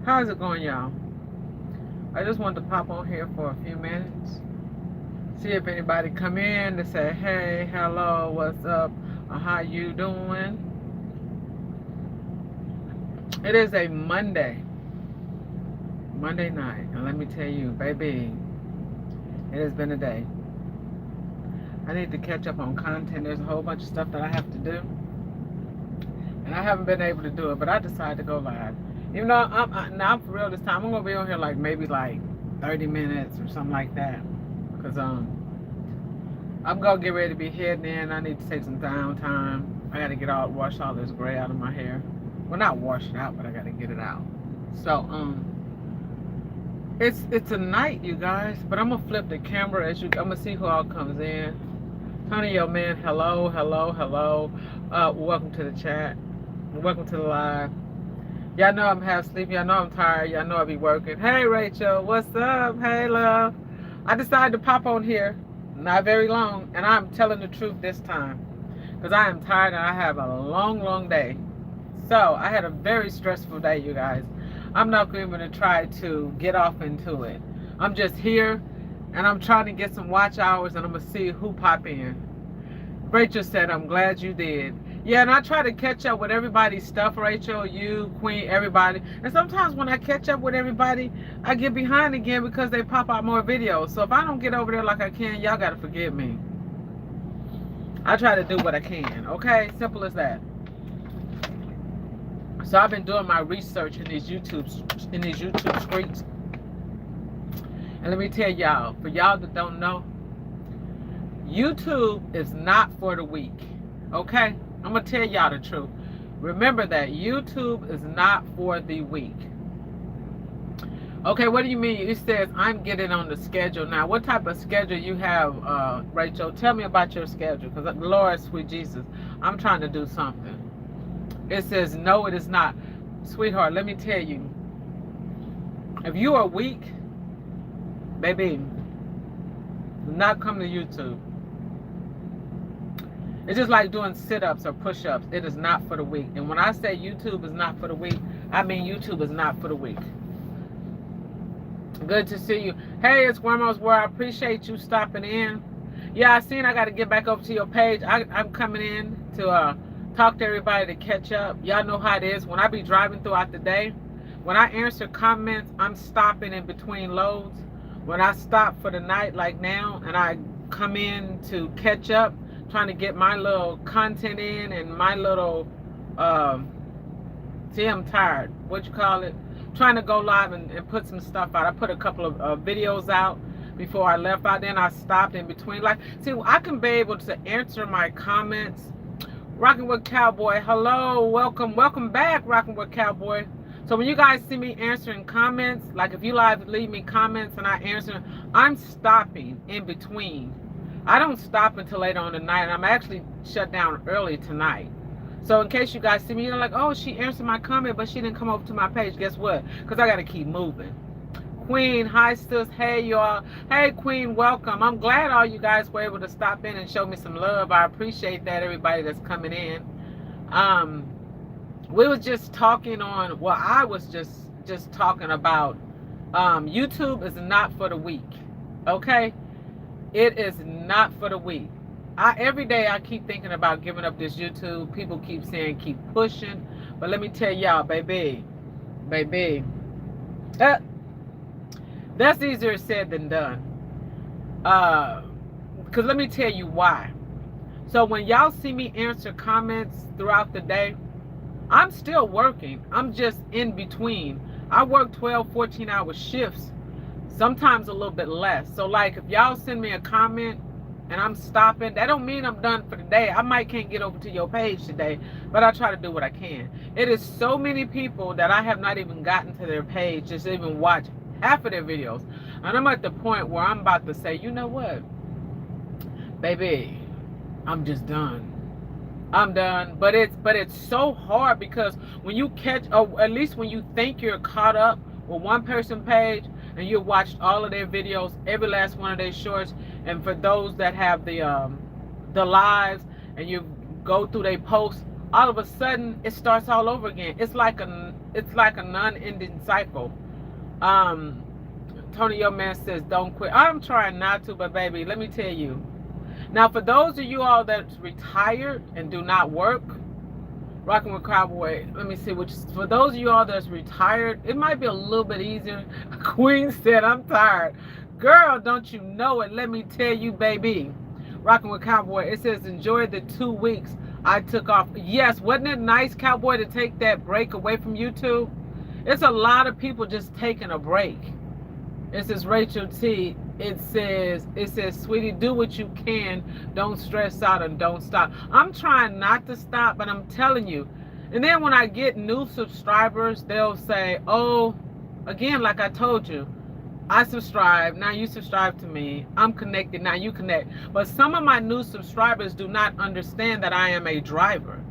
How's it going, y'all? I just wanted to pop on here for a few minutes, see if anybody come in to say, hey, hello, what's up, or how you doing? It is a Monday night, and let me tell you, baby, it has been a day. I need to catch up on content. There's a whole bunch of stuff that I have to do, and I haven't been able to do it, but I decided to go live. Even though now for real this time, I'm gonna be on here like maybe like 30 minutes or something like that, because I'm gonna get ready to be heading in. I need to take some downtime. I gotta wash all this gray out of my hair. Well, not wash it out, but I gotta get it out. So it's a night, you guys. But I'm gonna flip the camera I'm gonna see who all comes in. Tony, yo man, hello, hello, hello. Welcome to the chat. Welcome to the live. Y'all know I'm half sleepy. Y'all know I'm tired. Y'all know I be working. Hey Rachel, what's up? Hey love. I decided to pop on here. Not very long, and I'm telling the truth this time, because I am tired and I have a long day. So I had a very stressful day, you guys. I'm not even going to try to get off into it. I'm just here, and I'm trying to get some watch hours, and I'm going to see who pop in. Rachel said, I'm glad you did. Yeah, and I try to catch up with everybody's stuff, Rachel, you, Queen, everybody. And sometimes when I catch up with everybody, I get behind again because they pop out more videos. So if I don't get over there like I can, y'all got to forgive me. I try to do what I can, okay? Simple as that. So I've been doing my research in these YouTube streets. And let me tell y'all, for y'all that don't know, YouTube is not for the weak, okay? I'm going to tell y'all the truth. Remember that YouTube is not for the weak. Okay, what do you mean? It says, I'm getting on the schedule now. What type of schedule you have, Rachel? Tell me about your schedule, because Lord, sweet Jesus, I'm trying to do something. It says, no, it is not. Sweetheart, let me tell you, if you are weak, baby, do not come to YouTube. It's just like doing sit-ups or push-ups. It is not for the weak. And when I say YouTube is not for the weak, I mean YouTube is not for the weak. Good to see you. Hey, it's Grandma's World. I appreciate you stopping in. Yeah, I seen I got to get back over to your page. I'm coming in to talk to everybody to catch up. Y'all know how it is. When I be driving throughout the day, when I answer comments, I'm stopping in between loads. When I stop for the night like now and I come in to catch up, trying to get my little content in and my little, see, I'm tired. What you call it? Trying to go live and put some stuff out. I put a couple of videos out before I left out. Then I stopped in between. Like, see, I can be able to answer my comments. Rocking with Cowboy. Hello, welcome back, Rocking with Cowboy. So when you guys see me answering comments, like if you leave me comments and I answer, I'm stopping in between. I don't stop until later on tonight. I'm actually shut down early tonight. So in case you guys see me, you're like, oh, she answered my comment, but she didn't come over to my page. Guess what? Because I got to keep moving. Queen, hi sis, hey y'all. Hey Queen, welcome. I'm glad all you guys were able to stop in and show me some love. I appreciate that, everybody that's coming in. We was just talking on, well, I was just talking about YouTube is not for the weak. Okay? It is not for the weak. Every day I keep thinking about giving up this YouTube. People keep saying keep pushing. But let me tell y'all, baby, that's easier said than done. Because let me tell you why. So when y'all see me answer comments throughout the day, I'm still working. I'm just in between. I work 12, 14-hour shifts, sometimes a little bit less. So like if y'all send me a comment and I'm stopping, that don't mean I'm done for the day. I might can't get over to your page today, but I try to do what I can. It is so many people that I have not even gotten to their page, just even watch half of their videos. And I'm at the point where I'm about to say, you know what, baby, I'm just done. I'm done. But it's so hard because when you catch, or at least when you think you're caught up with one person page and you watched all of their videos, every last one of their shorts, and for those that have the lives and you go through their posts, all of a sudden it starts all over again. It's like it's like a non-ending cycle. Um, Tony, your man says don't quit. I'm trying not to, but baby, let me tell you. Now, for those of you all that's retired and do not work, Rocking with Cowboy, let me see, which for those of you all that's retired, it might be a little bit easier. Queen said, I'm tired. Girl, don't you know it? Let me tell you, baby. Rocking with Cowboy, it says, enjoy the 2 weeks I took off. Yes, wasn't it nice, Cowboy, to take that break away from YouTube? It's a lot of people just taking a break. It says Rachel T. It says, sweetie, do what you can. Don't stress out and don't stop. I'm trying not to stop, but I'm telling you. And then when I get new subscribers, they'll say, oh, again, like I told you, I subscribe, now you subscribe to me. I'm connected, now you connect. But some of my new subscribers do not understand that I am a driver.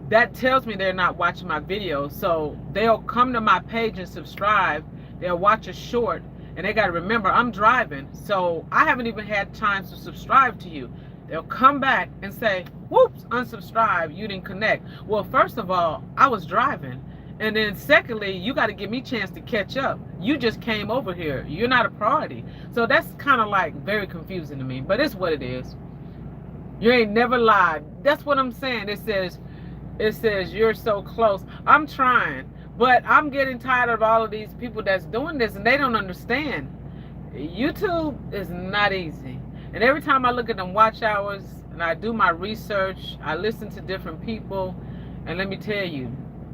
That tells me they're not watching my videos. So they'll come to my page and subscribe. They'll watch a short. And they got to remember, I'm driving, so I haven't even had time to subscribe to you. They'll come back and say, whoops, unsubscribe, you didn't connect. Well, first of all, I was driving. And then secondly, you got to give me a chance to catch up. You just came over here. You're not a priority. So that's kind of like very confusing to me, but it's what it is. You ain't never lied. That's what I'm saying. It says you're so close. I'm trying. But I'm getting tired of all of these people that's doing this, and they don't understand. YouTube is not easy. And every time I look at them watch hours and I do my research, I listen to different people, and let me tell you,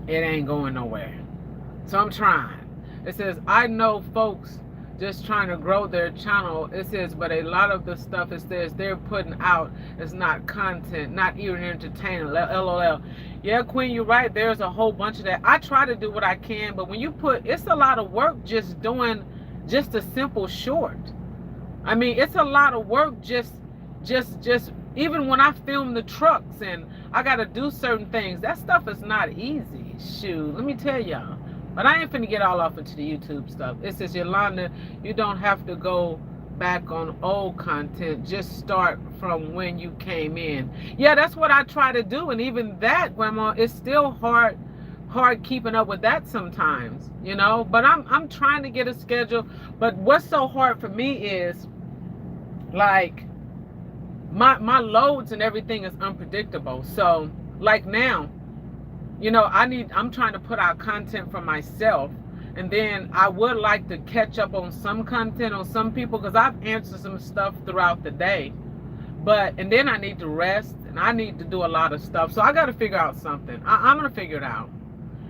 it ain't going nowhere. So I'm trying. It says, I know folks just trying to grow their channel. It says, but a lot of the stuff it says they're putting out is not content, not even entertaining. LOL. Yeah, Queen, you're right. There's a whole bunch of that. I try to do what I can, but when you put, it's a lot of work just doing just a simple short. I mean, it's a lot of work just even when I film the trucks and I got to do certain things, that stuff is not easy. Shoot, let me tell y'all. But I ain't finna get all off into the YouTube stuff. It says, Yolanda, you don't have to go back on old content. Just start from when you came in. Yeah, that's what I try to do. And even that, Grandma, it's still hard keeping up with that sometimes, you know. But I'm trying to get a schedule. But what's so hard for me is, like, my loads and everything is unpredictable. So, like now, you know, I'm trying to put out content for myself, and then I would like to catch up on some content on some people, because I've answered some stuff throughout the day, and then I need to rest and I need to do a lot of stuff. So I got to figure out something. I'm going to figure it out.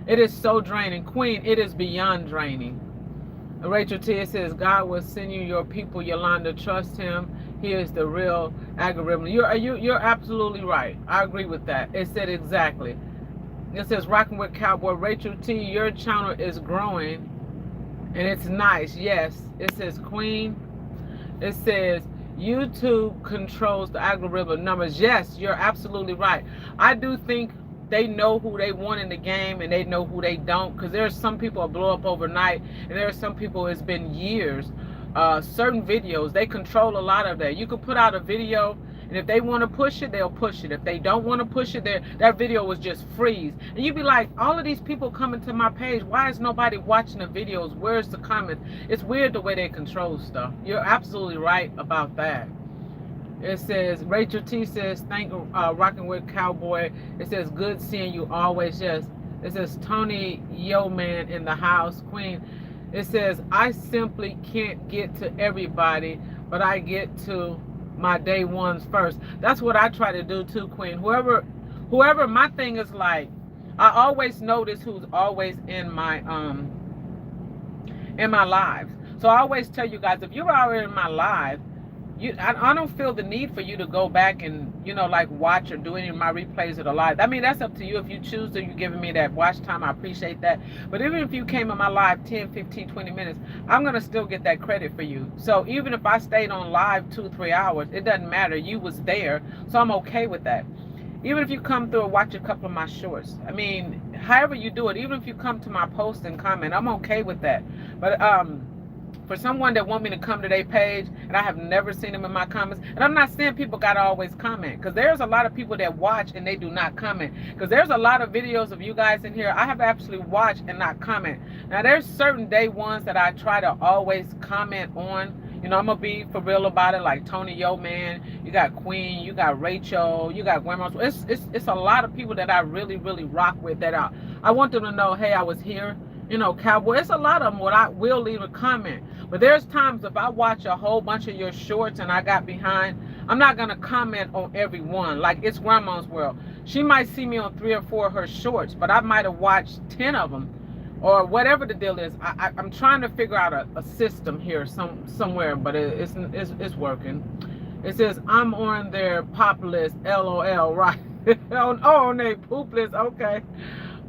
It is so draining. Queen, it is beyond draining. Rachel T says, God will send you your people, Yolanda. Trust him. He is the real algorithm. You're absolutely right. I agree with that. It said exactly. It says, Rocking with Cowboy. Rachel T, your channel is growing and it's nice. Yes. It says, Queen. It says, YouTube controls the algorithm numbers. Yes, you're absolutely right. I do think they know who they want in the game and they know who they don't, because there are some people that blow up overnight and there are some people it's been years. Certain videos, they control a lot of that. You could put out a video, and if they want to push it, they'll push it. If they don't want to push it, that video was just freeze. And you'd be like, all of these people coming to my page, why is nobody watching the videos? Where's the comments? It's weird the way they control stuff. You're absolutely right about that. It says, Rachel T says, thank Rocking with Cowboy. It says, good seeing you always. Yes. It says, Tony Yo Man in the house. Queen. It says, I simply can't get to everybody, but I get to my day ones first. That's what I try to do too, Queen. Whoever my thing is, like, I always notice who's always in my lives. So I always tell you guys, if you're already in my live, I don't feel the need for you to go back and, you know, like, watch or do any of my replays of the live. I mean, that's up to you. If you choose to, you're giving me that watch time, I appreciate that. But even if you came in my live 10, 15, 20 minutes, I'm going to still get that credit for you. So even if I stayed on live 2-3 hours, it doesn't matter. You was there. So I'm okay with that. Even if you come through and watch a couple of my shorts. I mean, however you do it, even if you come to my post and comment, I'm okay with that. But for someone that want me to come to their page and I have never seen them in my comments, and I'm not saying people gotta always comment, because there's a lot of people that watch and they do not comment, because there's a lot of videos of you guys in here I have actually watched and not comment. Now there's certain day ones that I try to always comment on. You know, I'm gonna be for real about it, like Tony Yo Man, you got Queen, you got Rachel, you got Grandma. It's a lot of people that I really rock with, that I want them to know, hey, I was here. You know, Cowboy, it's a lot of them where I will leave a comment. But there's times if I watch a whole bunch of your shorts and I got behind, I'm not going to comment on every one. Like, it's Grandma's World. She might see me on 3 or 4 of her shorts, but I might have watched 10 of them or whatever the deal is. I'm trying to figure out a system here somewhere, but it's working. It says, I'm on their pop list, LOL, right? on their poop list, okay.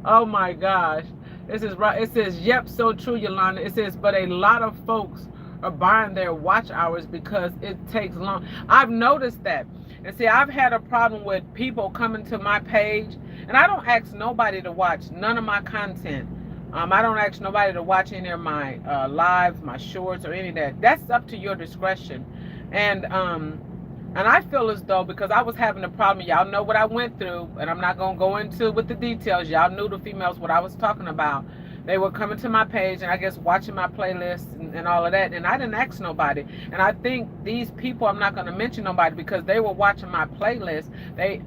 Oh my gosh. This is right. It says, yep, so true, Yolanda. It says, but a lot of folks are buying their watch hours because it takes long. I've noticed that. And see, I've had a problem with people coming to my page, and I don't ask nobody to watch none of my content. I don't ask nobody to watch any of my lives, my shorts, or any of that. That's up to your discretion. And I feel as though, because I was having a problem, y'all know what I went through, and I'm not going to go into with the details. Y'all knew, the females, what I was talking about. They were coming to my page and I guess watching my playlist and all of that, and I didn't ask nobody. And I think these people, I'm not going to mention nobody, because they were watching my playlist.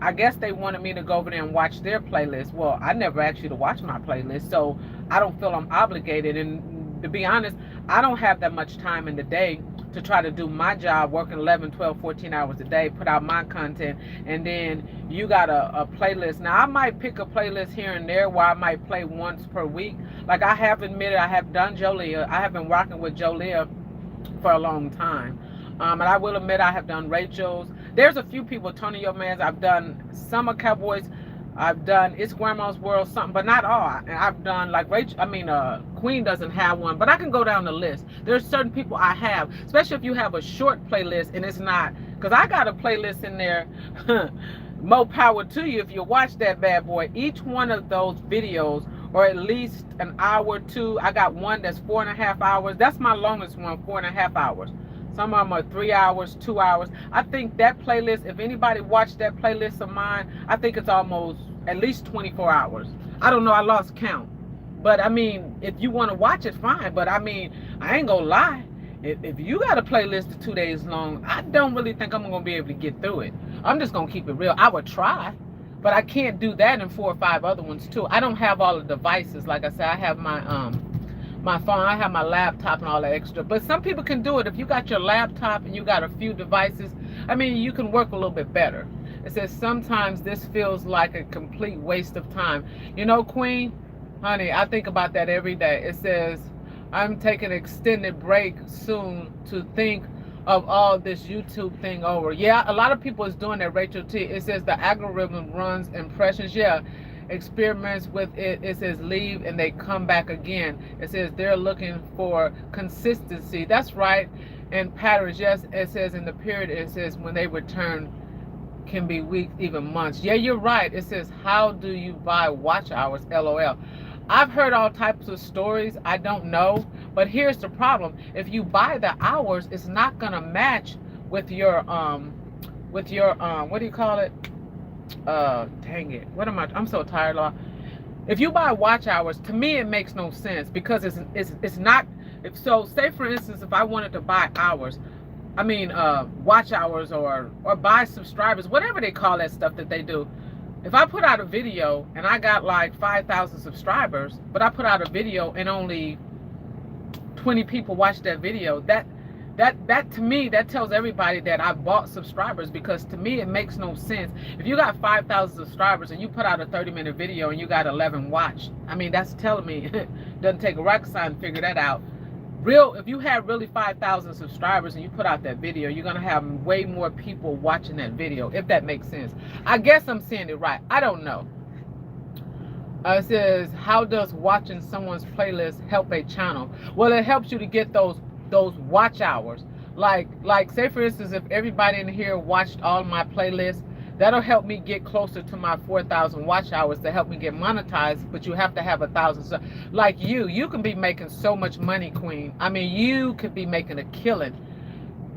I guess they wanted me to go over there and watch their playlist. Well, I never asked you to watch my playlist, so I don't feel I'm obligated. And to be honest, I don't have that much time in the day to try to do my job, working 11, 12, 14 hours a day, put out my content, and then you got a playlist. Now, I might pick a playlist here and there where I might play once per week. Like, I have admitted I have done Jolia. I have been rocking with Jolia for a long time. And I will admit I have done Rachel's. There's a few people, Tony Yo Man's, I've done Summer Cowboys. I've done It's Grandma's World, something, but not all. And I've done, like, Queen doesn't have one, but I can go down the list. There's certain people I have, especially if you have a short playlist and it's not, because I got a playlist in there. More power to you if you watch that bad boy. Each one of those videos, or at least an hour or two. I got one that's 4.5 hours. That's my longest one, 4.5 hours. Some of them are 3 hours, 2 hours. I think that playlist, if anybody watched that playlist of mine, I think it's almost at least 24 hours. I don't know, I lost count. But I mean, if you want to watch it, fine. But I mean, I ain't gonna lie. If you got a playlist that's 2 days long, I don't really think I'm gonna be able to get through it. I'm just gonna keep it real. I would try, but I can't do that in 4 or 5 other ones too. I don't have all the devices. Like I said, I have my phone, I have my laptop and all that extra. But some people can do it. If you got your laptop and you got a few devices, I mean, you can work a little bit better. It says, sometimes this feels like a complete waste of time. You know, Queen, honey, I think about that every day. It says, I'm taking an extended break soon to think of all this YouTube thing over. Yeah, a lot of people is doing that, Rachel T. It says the algorithm runs impressions. Yeah. Experiments with it. It says leave and they come back again. It says they're looking for consistency. That's right. And patterns. Yes, it says in the period, it says when they return can be weeks, even months. Yeah, you're right. It says, how do you buy watch hours? LOL. I've heard all types of stories. I don't know, but here's the problem. If you buy the hours, it's not gonna match with your what do you call it? Dang it, I'm so tired, Law. If you buy watch hours, to me it makes no sense, because it's not. If so, say for instance, if I wanted to buy hours, watch hours, or buy subscribers, whatever they call that stuff that they do. If I put out a video and I got like 5,000 subscribers, but I put out a video and only 20 people watch that video, that to me, that tells everybody that I bought subscribers, because to me it makes no sense. If you got 5,000 subscribers and you put out a 30-minute video and you got 11 watched, I mean, that's telling me it doesn't take a rocket science to figure that out. If you have really 5,000 subscribers and you put out that video, you're gonna have way more people watching that video, if that makes sense. I guess I'm saying it right. I don't know. It says, how does watching someone's playlist help a channel? Well, it helps you to get those watch hours. Like say for instance, if everybody in here watched all my playlists, That'll help me get closer to my 4,000 watch hours to help me get monetized. But you have to have 1,000. So, like you can be making so much money, Queen. I mean, you could be making a killing.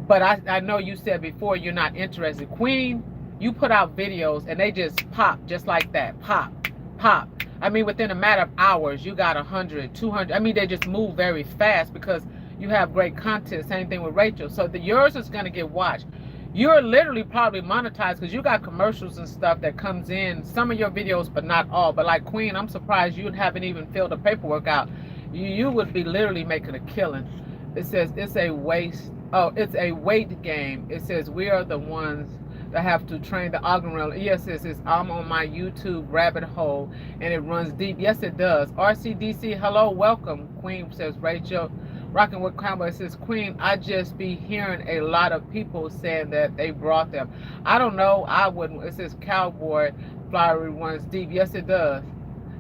But I know you said before you're not interested. Queen, you put out videos and they just pop just like that. Pop, pop. I mean, within a matter of hours, you got 100, 200. I mean, they just move very fast because you have great content. Same thing with Rachel. So yours is going to get watched. You're literally probably monetized because you got commercials and stuff that comes in. Some of your videos, but not all. But like Queen, I'm surprised you haven't even filled the paperwork out. You would be literally making a killing. It says it's a waste. Oh, it's a weight game. It says we are the ones that have to train the algorithm. Yes, it says I'm on my YouTube rabbit hole and it runs deep. Yes, it does. RCDC, hello, welcome. Queen says Rachel. Rocking with Cowboy says Queen, I just be hearing a lot of people saying that they brought them. I don't know. I wouldn't. It says Cowboy Flowery runs deep. Yes, it does.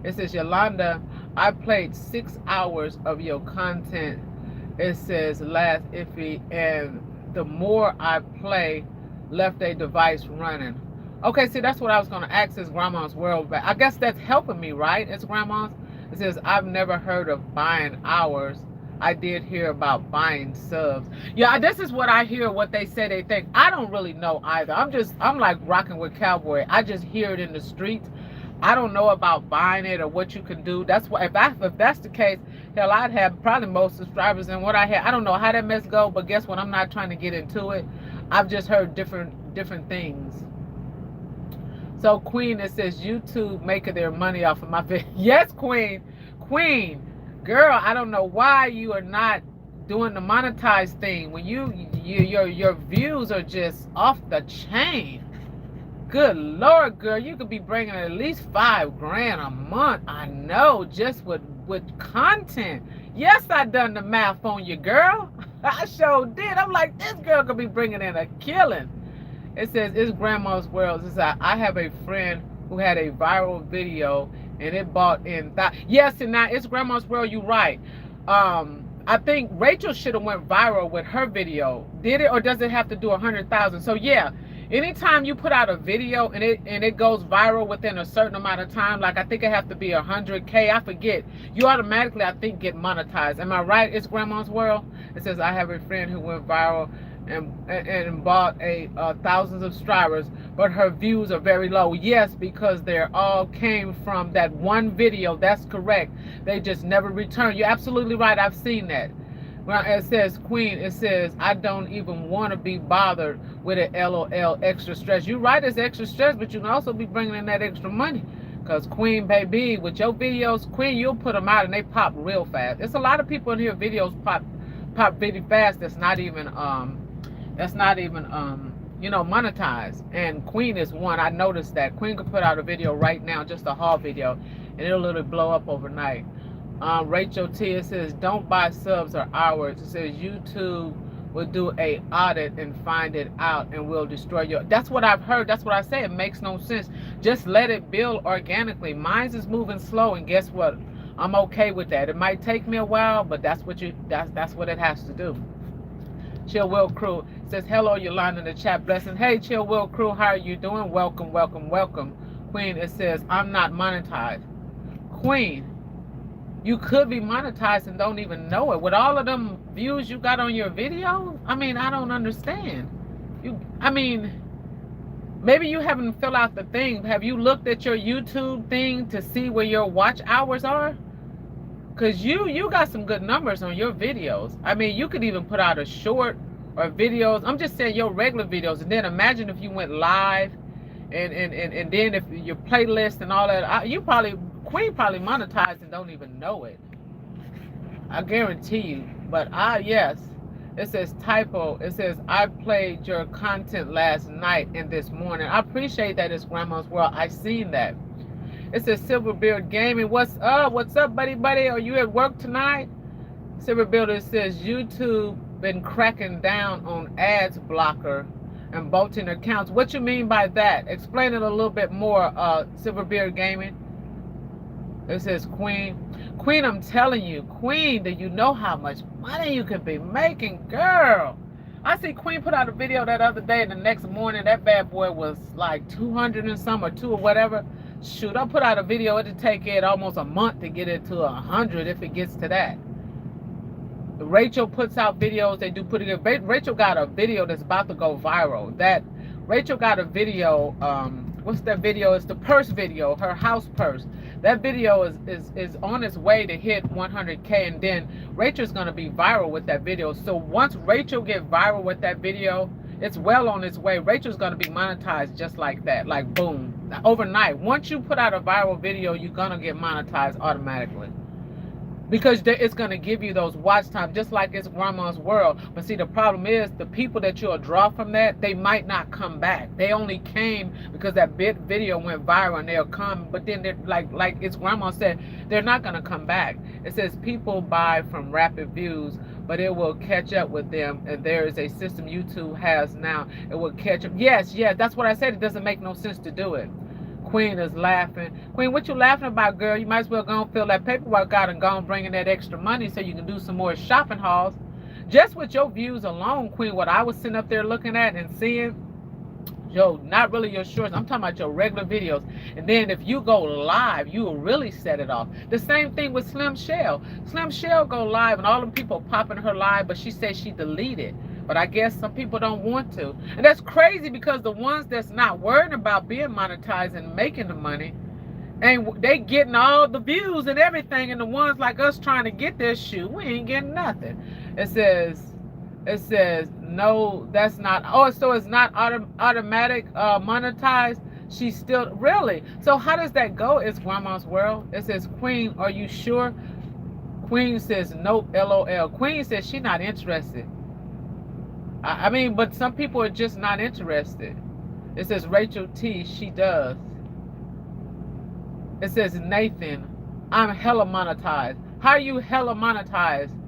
It says Yolanda, I played 6 hours of your content. It says last iffy, and the more I play, left a device running. Okay, see, that's what I was going to ask. Is Grandma's World back? I guess that's helping me, right? It's Grandma's. It says I've never heard of buying hours. I did hear about buying subs. Yeah, this is what I hear, what they say they think. I don't really know either. I'm like Rocking with Cowboy. I just hear it in the streets. I don't know about buying it or what you can do. That's why, if that's the case, hell, I'd have probably more subscribers than what I had. I don't know how that mess go, but guess what? I'm not trying to get into it. I've just heard different things. So Queen, it says YouTube making their money off of my video. Yes, Queen. Queen, girl, I don't know why you are not doing the monetized thing when your views are just off the chain. Good Lord, girl, you could be bringing at least $5,000 a month. I know, just with content. Yes, I done the math on you, girl. I sure did. I'm like, this girl could be bringing in a killing. It says, it's Grandma's World. It says, I have a friend who had a viral video and it bought in. Yes, and now it's Grandma's World. You right. I think Rachel should have went viral with her video. Did it, or does it have to do 100,000? So yeah. Anytime you put out a video and it goes viral within a certain amount of time, like I think it have to be 100K, I forget, you automatically, I think, get monetized. Am I right? It's Grandma's World. It says I have a friend who went viral and bought thousands of subscribers, but her views are very low. Yes, because they all came from that one video. That's correct. They just never returned. You're absolutely right. I've seen that. Well, it says Queen, it says I don't even want to be bothered with an LOL extra stress. You're right, it's extra stress, but you can also be bringing in that extra money. Because Queen, baby, with your videos, Queen, you'll put them out and they pop real fast. There's a lot of people in here, videos pop really fast. That's not even you know, monetized. And Queen is one. I noticed that Queen could put out a video right now, just a haul video, and it'll literally blow up overnight. Rachel T, it says don't buy subs or hours. It says YouTube will do a audit and find it out and will destroy your. That's what I've heard. That's what I say. It makes no sense. Just let it build organically. Mine's is moving slow, and guess what? I'm okay with that. It might take me a while, but that's what it has to do. Chill Will Crew says hello, Yolanda in the chat. Blessing. Hey, Chill Will Crew, how are you doing? Welcome, welcome, welcome. Queen, it says I'm not monetized. Queen, you could be monetized and don't even know it. With all of them views you got on your video, I mean, I don't understand. I mean, maybe you haven't filled out the thing. Have you looked at your YouTube thing to see where your watch hours are? Because you got some good numbers on your videos. I mean, you could even put out a short or videos. I'm just saying your regular videos. And then imagine if you went live and then if your playlist and all that, Queen probably monetized and don't even know it. I guarantee you. But yes, it says typo. It says I played your content last night and this morning. I appreciate that. It's Grandma's World. I seen that. It says Silverbeard Gaming. What's up? What's up, buddy? Are you at work tonight? Silverbeard, it says YouTube been cracking down on ads blocker and bolting accounts. What you mean by that? Explain it a little bit more, Silverbeard Gaming. It says Queen. I'm telling you, Queen, do you know how much money you could be making, girl? I see Queen put out a video that other day, and the next morning that bad boy was like 200 and some or two or whatever. Shoot, I put out a video, it'd take it almost a month to get it to 100 if it gets to that. Rachel puts out videos, they do pretty good. Rachel got a video that's about to go viral. Rachel got a video, what's that video? It's the purse video, her house purse. That video is on its way to hit 100K, and then Rachel's gonna be viral with that video. So once Rachel get viral with that video, it's well on its way. Rachel's gonna be monetized just like that, like boom, overnight. Once you put out a viral video, you're gonna get monetized automatically. Because it's going to give you those watch time, just like it's Grandma's World. But see, the problem is the people that you'll draw from that, they might not come back. They only came because that video went viral, and they'll come. But then, they're like it's Grandma said, they're not going to come back. It says people buy from rapid views, but it will catch up with them. And there is a system YouTube has now. It will catch up. Yes, that's what I said. It doesn't make no sense to do it. Queen is laughing. Queen, what you laughing about, girl? You might as well go and fill that paperwork out and go and bring in that extra money so you can do some more shopping hauls. Just with your views alone, Queen, what I was sitting up there looking at and seeing, yo, not really your shorts. I'm talking about your regular videos. And then if you go live, you will really set it off. The same thing with Slim Shell. Slim Shell go live, and all them people popping her live, but she said she deleted. But I guess some people don't want to. And that's crazy, because the ones that's not worrying about being monetized and making the money, and they getting all the views and everything, and the ones like us trying to get this shoe, we ain't getting nothing. It says no, that's not. Oh, so it's not automatic monetized. She's still really. So how does that go? It's Grandma's World. It says, Queen, are you sure? Queen says nope, LOL. Queen says she's not interested. I mean, but some people are just not interested. It says Rachel T, she does. It says Nathan, I'm hella monetized. How are you hella monetized?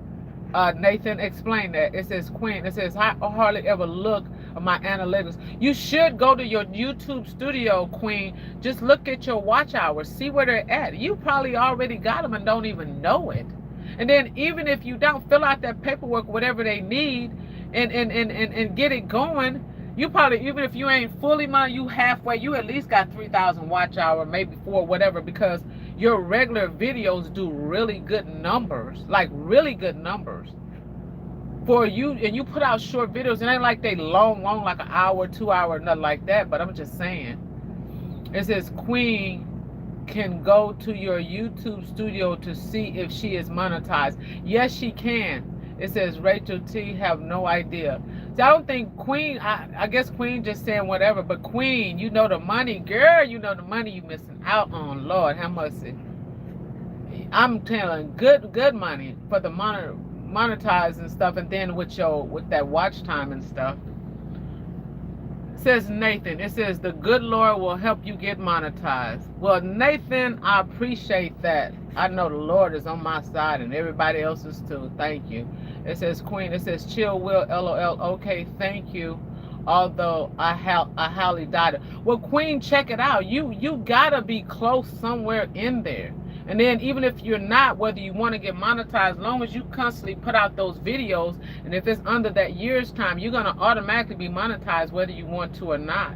Nathan, explain that. It says Queen. It says I hardly ever look at my analytics. You should go to your YouTube studio, Queen. Just look at your watch hours. See where they're at. You probably already got them and don't even know it. And then even if you don't, fill out that paperwork, whatever they need, and get it going. You probably, even if you ain't fully money, you halfway, you at least got 3,000 watch hour, maybe 4, whatever, because your regular videos do really good numbers, like really good numbers for you. And you put out short videos. It ain't like they long, like an hour, 2 hour, nothing like that. But I'm just saying, it says Queen can go to your YouTube studio to see if she is monetized. Yes, she can. It says Rachel T have no idea. So I don't think Queen, I guess Queen just saying whatever, but Queen, you know the money, girl, you know the money you missing out on. Lord, how much it? I'm telling, good money for the monetize and stuff, and then with that watch time and stuff. It says Nathan, it says the good Lord will help you get monetized. Well, Nathan, I appreciate that. I know the Lord is on my side and everybody else's too. Thank you. It says Queen. It says Chill Will, LOL. Okay, thank you. Although I highly doubt it. Well, Queen, check it out. You gotta be close somewhere in there. And then even if you're not, whether you want to get monetized, as long as you constantly put out those videos, and if it's under that year's time, you're gonna automatically be monetized whether you want to or not.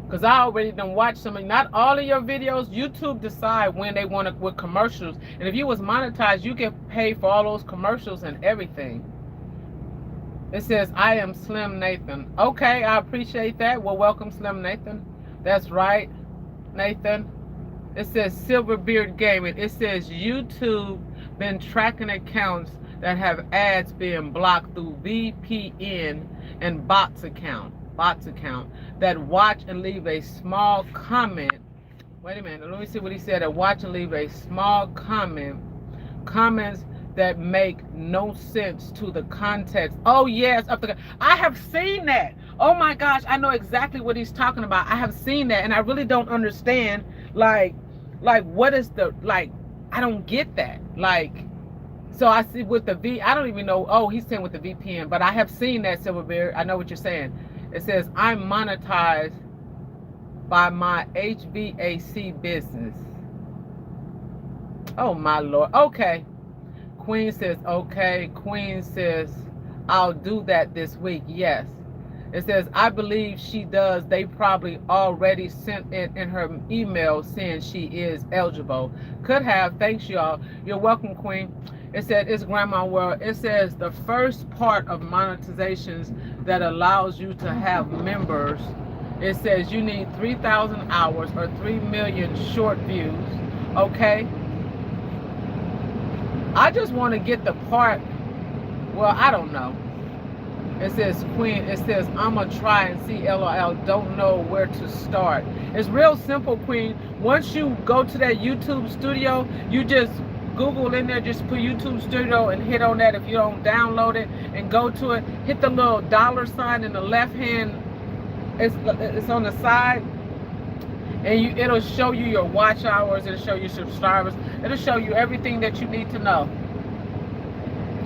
Because I already done watched some of, not all of your videos. YouTube decide when they want to, with commercials. And if you was monetized, you get paid for all those commercials and everything. It says, I am Slim Nathan. Okay, I appreciate that. Well, welcome, Slim Nathan. That's right, Nathan. It says Silverbeard Gaming. It says YouTube been tracking accounts that have ads being blocked through VPN and bots account that watch and leave a small comment. Wait a minute, let me see what he said. That watch and leave a small comments that make no sense to the context. Oh yes, I have seen that. Oh my gosh, I know exactly what he's talking about. I have seen that, and I really don't understand. Like what is the, like, I don't get that. Like, so I see with the I don't even know. Oh, he's saying with the VPN, but I have seen that, Silverbeard. I know what you're saying. It says I'm monetized by my HVAC business. Oh my Lord. Okay. Queen says okay. Queen says I'll do that this week. Yes. It says, I believe she does. They probably already sent it in her email saying she is eligible. Could have. Thanks, y'all. You're welcome, Queen. It said, it's Grandma World. It says the first part of monetizations that allows you to have members. It says you need 3,000 hours or 3 million short views. Okay. I just want to get the part. Well, I don't know. It says, Queen, it says, I'm going to try and see LOL. Don't know where to start. It's real simple, Queen. Once you go to that YouTube studio, you just Google in there, just put YouTube studio and hit on that if you don't download it, and go to it. Hit the little dollar sign in the left hand. It's on the side. And it'll show you your watch hours. It'll show you subscribers. It'll show you everything that you need to know.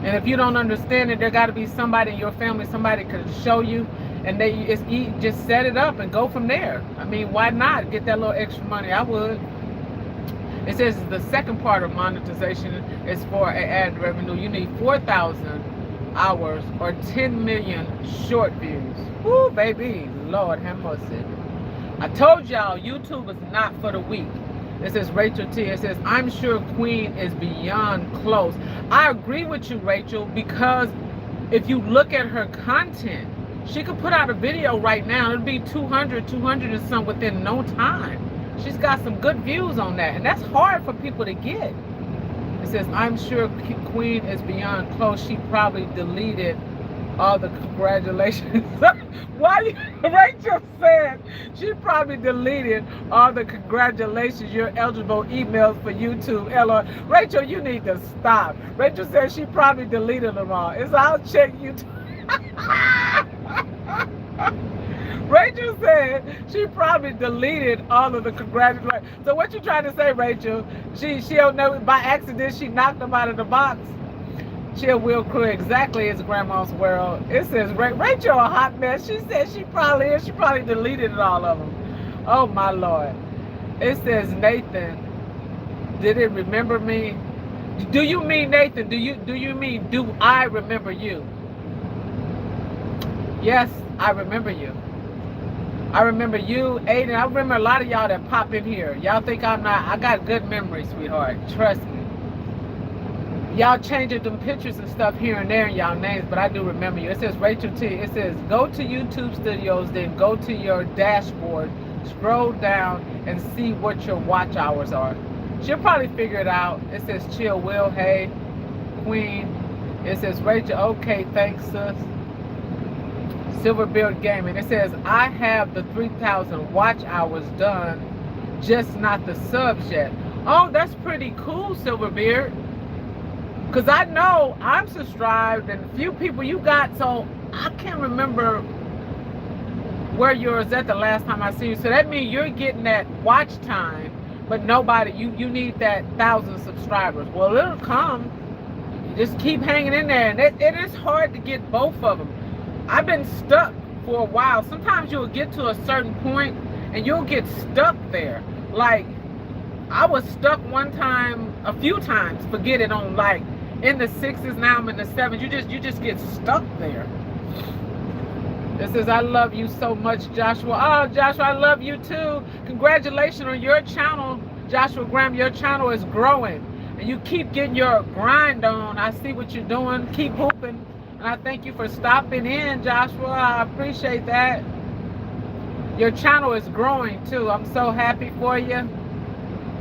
And if you don't understand it, there got to be somebody in your family, somebody could show you, and just set it up and go from there. I mean, why not get that little extra money? I would. It says the second part of monetization is for an ad revenue. You need 4,000 hours or 10 million short views. Woo, baby, Lord have mercy. I told y'all, YouTube is not for the weak. It says Rachel T. It says, I'm sure Queen is beyond close. I agree with you, Rachel, because if you look at her content, she could put out a video right now. It'll be 200 and some within no time. She's got some good views on that, and that's hard for people to get. It says, I'm sure Queen is beyond close. She probably deleted all the congratulations. Why? Rachel said she probably deleted all the congratulations, you're eligible emails for YouTube. Ella, Rachel, you need to stop. Rachel said she probably deleted them all. I'll check YouTube. Rachel said she probably deleted all of the congratulations. So what you trying to say, Rachel? She don't know, by accident she knocked them out of the box. Chill Will Crew, exactly, it's Grandma's World. It says Rachel a hot mess. She said she probably deleted all of them. Oh my Lord. It says Nathan, did it remember me? Do you mean Nathan? Do you mean do I remember you? Yes, I remember you. I remember you, Aiden. I remember a lot of y'all that pop in here. Y'all think I'm not. I got good memory, sweetheart. Trust me. Y'all changing them pictures and stuff here and there in y'all names, but I do remember you. It says Rachel T. It says go to YouTube Studios, then go to your dashboard, scroll down, and see what your watch hours are. She'll probably figure it out. It says Chill Will, hey, Queen. It says Rachel, okay, thanks, sis. Silverbeard Gaming. It says I have the 3,000 watch hours done, just not the subs yet. Oh, that's pretty cool, Silverbeard. Because I know I'm subscribed and a few people you got, so I can't remember where yours at the last time I see you. So that means you're getting that watch time, but nobody, you need that 1,000 subscribers. Well, it'll come. You just keep hanging in there. And it is hard to get both of them. I've been stuck for a while. Sometimes you'll get to a certain point and you'll get stuck there. Like, I was stuck one time, a few times, forget it, on like, in the 6s, now I'm in the 7s. You just get stuck there. It says, I love you so much, Joshua. Oh, Joshua, I love you too. Congratulations on your channel, Joshua Graham. Your channel is growing. And you keep getting your grind on. I see what you're doing. Keep hooping. And I thank you for stopping in, Joshua. I appreciate that. Your channel is growing too. I'm so happy for you.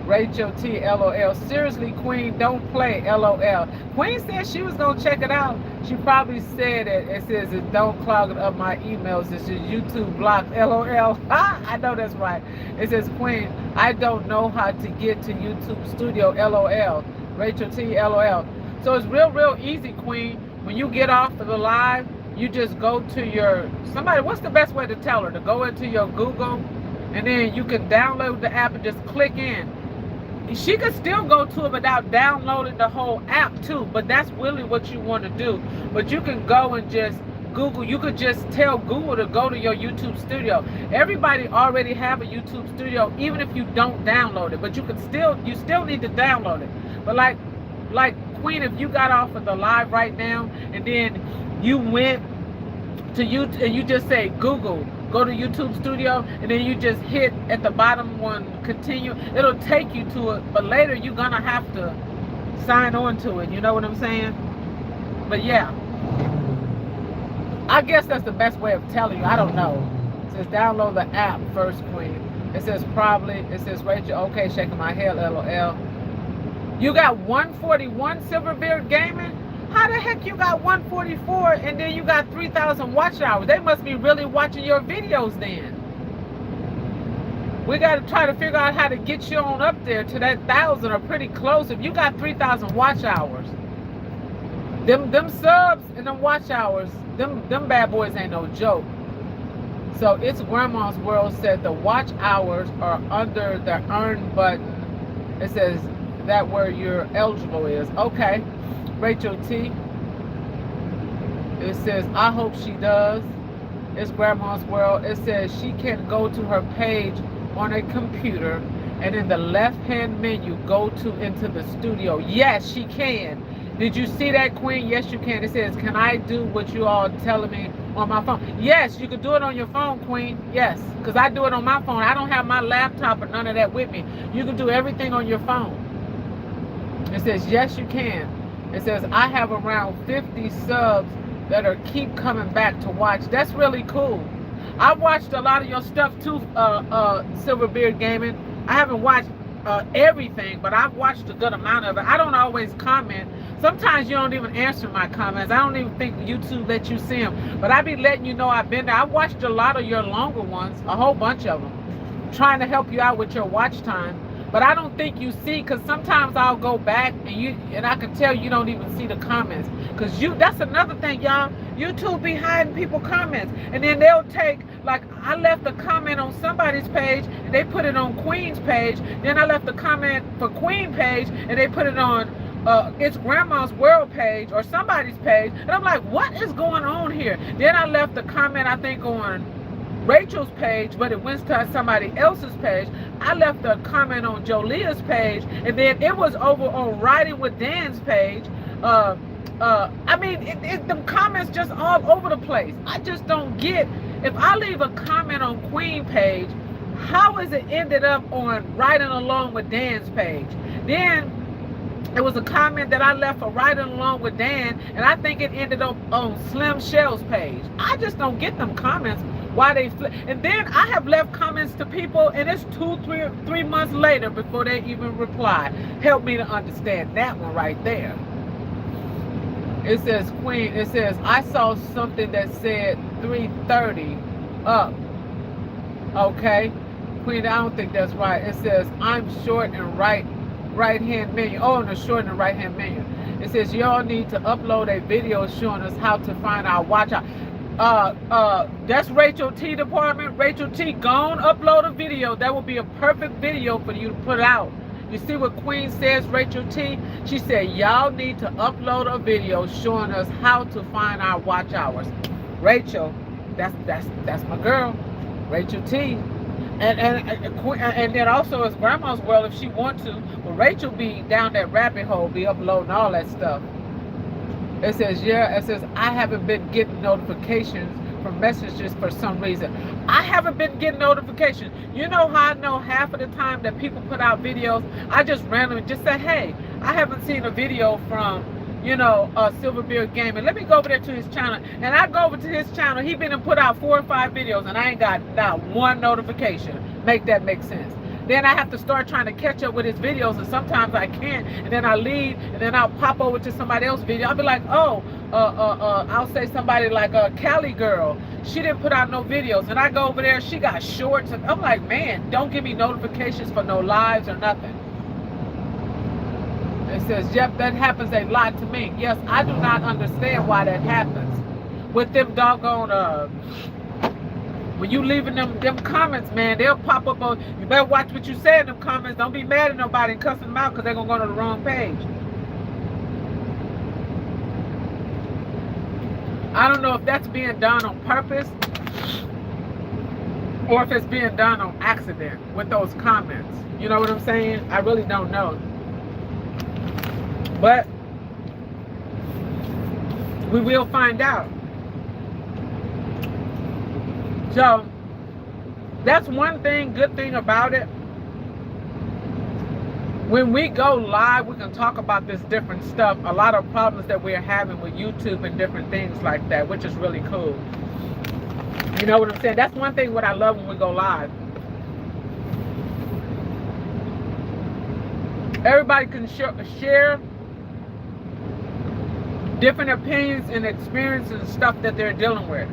Rachel T. LOL. Seriously, Queen, don't play. LOL. Queen said she was going to check it out. She probably said it. It says, don't clog up my emails. It's just YouTube blocked. LOL. I know that's right. It says, Queen, I don't know how to get to YouTube Studio. LOL. Rachel T. LOL. So it's real easy, Queen. When you get off of the live, you just go to your, what's the best way to tell her? To go into your Google, and then you can download the app and just click in. She could still go to it without downloading the whole app too, but that's really what you want to do. But you can go and just Google, you could just tell Google to go to your YouTube Studio. Everybody already have a YouTube Studio, even if you don't download it, but you still need to download it. But like Queen, if you got off of the live right now and then You went to YouTube and you just say Google, go to YouTube Studio, and then you just hit at the bottom one, continue. It'll take you to it, but later you're gonna have to sign on to it. You know what I'm saying? But yeah, I guess that's the best way of telling you. I don't know. It says download the app first, Queen. It says probably. It says Rachel. Okay, shaking my head. LOL. You got 141 Silverbeard Gaming. How the heck you got 144 and then you got 3,000 watch hours? They must be really watching your videos then. We got to try to figure out how to get you on up there to that 1,000 or pretty close. If you got 3,000 watch hours, them subs and them watch hours, them bad boys ain't no joke. So it's Grandma's World said the watch hours are under the earn button. It says that where your eligible is. Okay. Rachel T. It says, I hope she does. It's Grandma's World. It says she can go to her page on a computer and in the left-hand menu go to into the studio. Yes, she can. Did you see that, Queen? Yes, you can. It says, can I do what you all telling me on my phone? Yes, you can do it on your phone, Queen. Yes, because I do it on my phone. I don't have my laptop or none of that with me. You can do everything on your phone. It says, yes, you can. It says, I have around 50 subs that are keep coming back to watch. That's really cool. I watched a lot of your stuff too, Silverbeard Gaming. I haven't watched everything, but I've watched a good amount of it. I don't always comment. Sometimes you don't even answer my comments. I don't even think YouTube lets you see them. But I be letting you know I've been there. I watched a lot of your longer ones, a whole bunch of them, trying to help you out with your watch time. But I don't think you see, because sometimes I'll go back and I can tell you don't even see the comments. Because that's another thing, y'all. YouTube be hiding people comments. And then they'll take, like, I left a comment on somebody's page and they put it on Queen's page. Then I left a comment for Queen page and they put it on it's Grandma's World page or somebody's page. And I'm like, what is going on here? Then I left a comment, I think, on Rachel's page, but it went to somebody else's page. I left a comment on Jolia's page, and then it was over on Riding with Dan's page. I mean, the comments just all over the place. I just don't get, if I leave a comment on Queen page, how is it ended up on Riding Along with Dan's page? Then it was a comment that I left for Riding Along with Dan, and I think it ended up on Slim Shell's page. I just don't get them comments. Why they flip. And then I have left comments to people and it's 3 months later before they even reply. Help me to understand that one right there. It says, Queen, it says, I saw something that said 330 up. Okay. Queen, I don't think that's right. It says, I'm short and right hand menu. Oh, and the short and right hand menu. It says, y'all need to upload a video showing us how to find our watch out. That's Rachel T department. Rachel T, go on, upload a video. That will be a perfect video for you to put out. You see what Queen says, Rachel T? She said, y'all need to upload a video showing us how to find our watch hours. Rachel, that's my girl, Rachel T. And then also it's Grandma's World if she want to. But Rachel be down that rabbit hole, be uploading all that stuff. It says, yeah, it says, I haven't been getting notifications from messages for some reason. I haven't been getting notifications. You know how I know half of the time that people put out videos, I just randomly just say, hey, I haven't seen a video from, you know, Silverbeard Gaming. Let me go over there to his channel. And I go over to his channel. He been and put out 4 or 5 videos and I ain't got not one notification. Make that make sense. Then I have to start trying to catch up with his videos, and sometimes I can't, and then I leave, and then I'll pop over to somebody else's video. I'll be like, oh, I'll say somebody like Cali Girl. She didn't put out no videos, and I go over there, she got shorts, and I'm like, man, don't give me notifications for no lives or nothing. It says, yep, that happens a lot to me. Yes, I do not understand why that happens. With them doggone, when you leaving them comments, man, they'll pop up on, you better watch what you say in them comments. Don't be mad at nobody and cussing them out because they're going to go to the wrong page. I don't know if that's being done on purpose or if it's being done on accident with those comments. You know what I'm saying? I really don't know. But We will find out. So that's one thing, good thing about it. When we go live, we can talk about this different stuff, a lot of problems that we're having with YouTube and different things like that, which is really cool. You know what I'm saying? That's one thing what I love when we go live. Everybody can share different opinions and experiences and stuff that they're dealing with.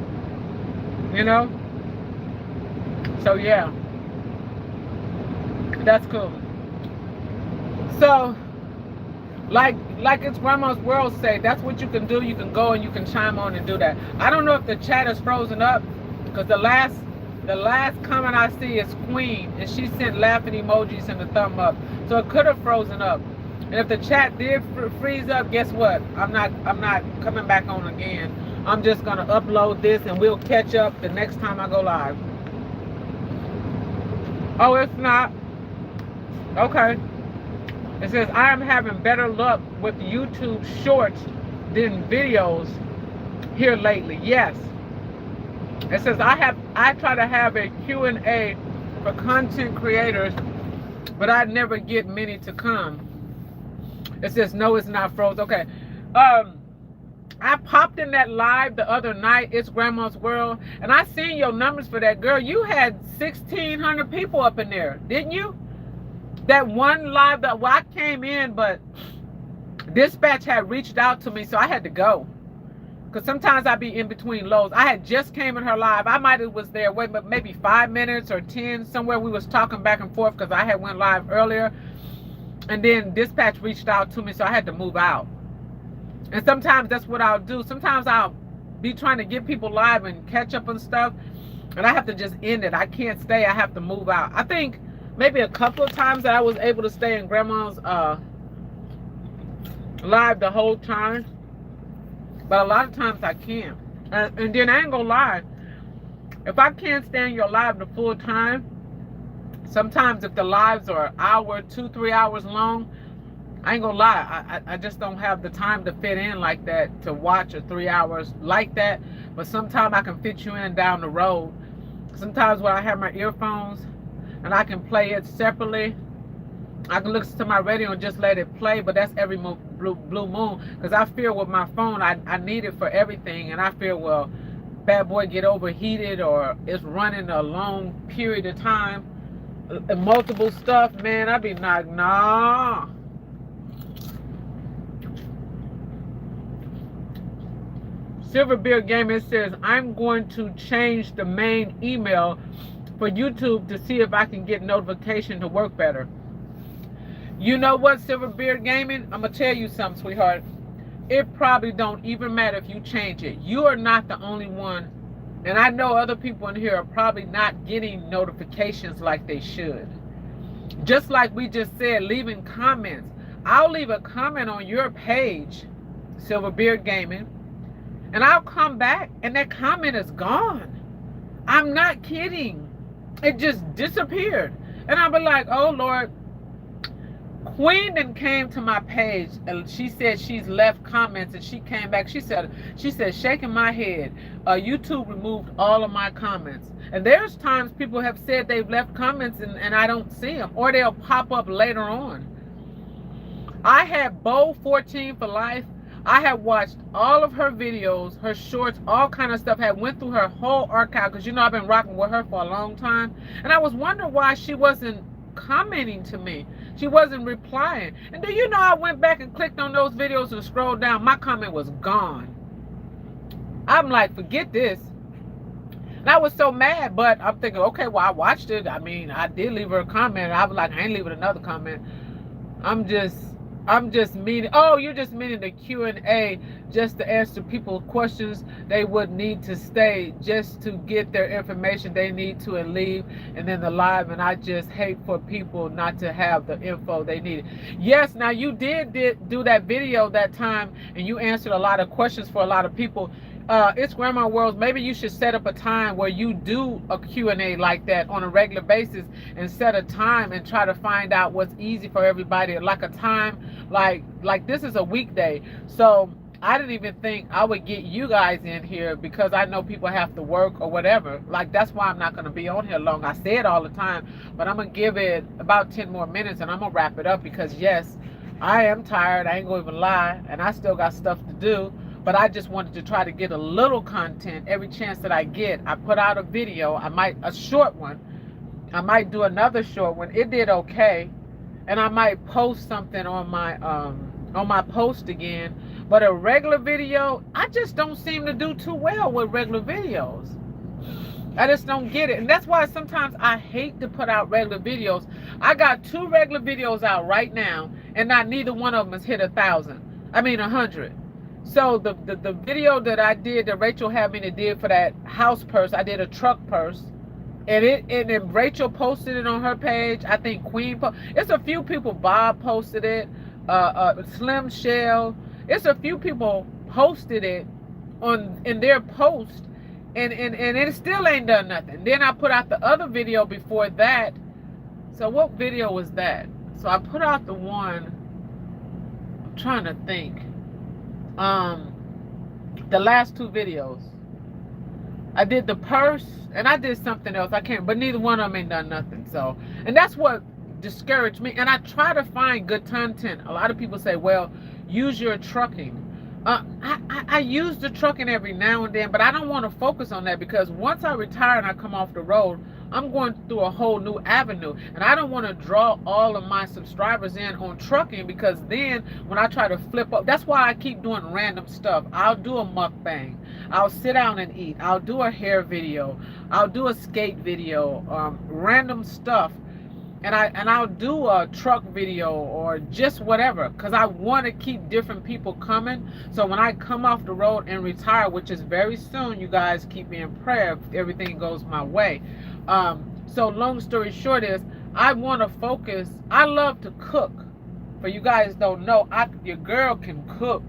You know? So yeah. That's cool. So, like it's Grandma's World say, that's what you can do. You can go and you can chime on and do that. I don't know if the chat is frozen up, because the last comment I see is Queen, and she sent laughing emojis and a thumb up. So it could have frozen up. And if the chat did freeze up, guess what? I'm not coming back on again. I'm just gonna upload this and we'll catch up the next time I go live. Oh, it's not. Okay. It says, I am having better luck with YouTube shorts than videos here lately. Yes. It says, I try to have a Q&A for content creators, but I never get many to come. It says, no, it's not froze. Okay. I popped in that live the other night, It's Grandma's World, and I seen your numbers for that. Girl, you had 1,600 people up in there, didn't you? That one live that, well, I came in, but Dispatch had reached out to me, so I had to go. Because sometimes I be in between lows. I had just came in her live. I might have was there, wait, maybe 5 minutes or 10, somewhere we was talking back and forth because I had went live earlier. And then Dispatch reached out to me, so I had to move out. And sometimes that's what I'll do. Sometimes I'll be trying to get people live and catch up on stuff, and I have to just end it. I can't stay. I have to move out. I think maybe a couple of times that I was able to stay in Grandma's live the whole time, but a lot of times I can't. And then I ain't gonna lie, if I can't stay in your live the full time, sometimes if the lives are an hour, 2-3 hours long, I ain't gonna lie, I just don't have the time to fit in like that to watch a 3 hours like that. But sometimes I can fit you in down the road. Sometimes when I have my earphones and I can play it separately, I can listen to my radio and just let it play, but that's every blue moon, because I fear with my phone, I need it for everything, and I fear, well, bad boy get overheated or it's running a long period of time, multiple stuff, man, I'd be like, nah. Silverbeard Gaming says, I'm going to change the main email for YouTube to see if I can get notification to work better. You know what, Silverbeard Gaming? I'm going to tell you something, sweetheart. It probably don't even matter if you change it. You are not the only one. And I know other people in here are probably not getting notifications like they should. Just like we just said, leaving comments. I'll leave a comment on your page, Silverbeard Gaming, and I'll come back and that comment is gone. I'm not kidding. It just disappeared. And I'll be like, oh Lord. Queen then came to my page and she said she's left comments, and she came back. She said shaking my head, YouTube removed all of my comments. And there's times people have said they've left comments and I don't see them, or they'll pop up later on. I had Bo 14 for life. I had watched all of her videos, her shorts, all kind of stuff. Had went through her whole archive, because you know I've been rocking with her for a long time. And I was wondering why she wasn't commenting to me. She wasn't replying. And do you know I went back and clicked on those videos and scrolled down? My comment was gone. I'm like, forget this. And I was so mad, but I'm thinking, okay, well, I watched it. I mean, I did leave her a comment. I was like, I ain't leaving another comment. I'm just meaning, oh, you're just meaning the Q&A just to answer people's questions they would need to stay just to get their information they need to and leave, and then the live. And I just hate for people not to have the info they needed. Yes, now you did do that video that time, and you answered a lot of questions for a lot of people. It's Grandma World. Maybe you should set up a time where you do a Q&A like that on a regular basis, and set a time and try to find out what's easy for everybody. Like a time, like this is a weekday. So I didn't even think I would get you guys in here because I know people have to work or whatever. Like, that's why I'm not going to be on here long. I say it all the time, but I'm going to give it about 10 more minutes and I'm going to wrap it up because, yes, I am tired. I ain't going to even lie. And I still got stuff to do. But I just wanted to try to get a little content every chance that I get. I put out a video. A short one. I might do another short one. It did okay. And I might post something on my post again. But a regular video, I just don't seem to do too well with regular videos. I just don't get it. And that's why sometimes I hate to put out regular videos. I got 2 regular videos out right now, and not neither one of them has hit 100. So the video that I did, that Rachel had me to did for that house purse, I did a truck purse. And then Rachel posted it on her page. I think Queen it's a few people. Bob posted it. Slim Shell. It's a few people posted it in their post, and it still ain't done nothing. Then I put out the other video before that. So what video was that? So I put out the one. I'm trying to think. The last 2 videos. I did the purse and I did something else. I can't, but neither one of them ain't done nothing. So, and that's what discouraged me. And I try to find good content. A lot of people say, well, use your trucking. I use the trucking every now and then, but I don't want to focus on that because once I retire and I come off the road, I'm going through a whole new avenue. And I don't want to draw all of my subscribers in on trucking because then when I try to flip up, that's why I keep doing random stuff. I'll do a mukbang. I'll sit down and eat. I'll do a hair video. I'll do a skate video, random stuff. And I'll do a truck video or just whatever because I want to keep different people coming. So when I come off the road and retire, which is very soon, you guys keep me in prayer if everything goes my way. So long story short is I want to focus. I love to cook. For you guys don't know, your girl can cook.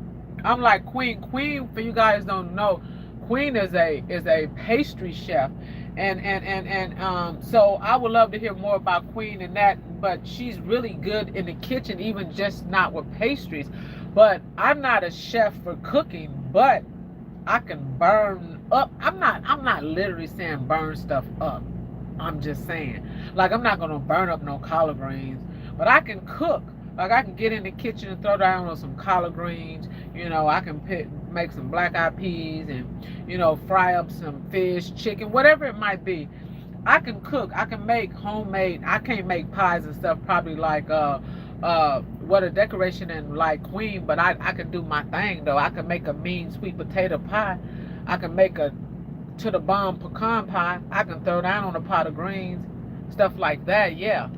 I'm like Queen. Queen, for you guys don't know, Queen is a pastry chef. And so I would love to hear more about Queen and that, but she's really good in the kitchen, even just not with pastries. But I'm not a chef for cooking, but I can burn up. I'm not literally saying burn stuff up. I'm just saying, like, I'm not gonna burn up no collard greens, but I can cook. Like, I can get in the kitchen and throw down on some collard greens. You know, I can make some black-eyed peas and, you know, fry up some fish, chicken, whatever it might be. I can cook. I can make homemade. I can't make pies and stuff probably like what a decoration and like Queen, but I can do my thing though. I can make a mean sweet potato pie. I can make a to the bomb pecan pie. I can throw down on a pot of greens, stuff like that. Yeah.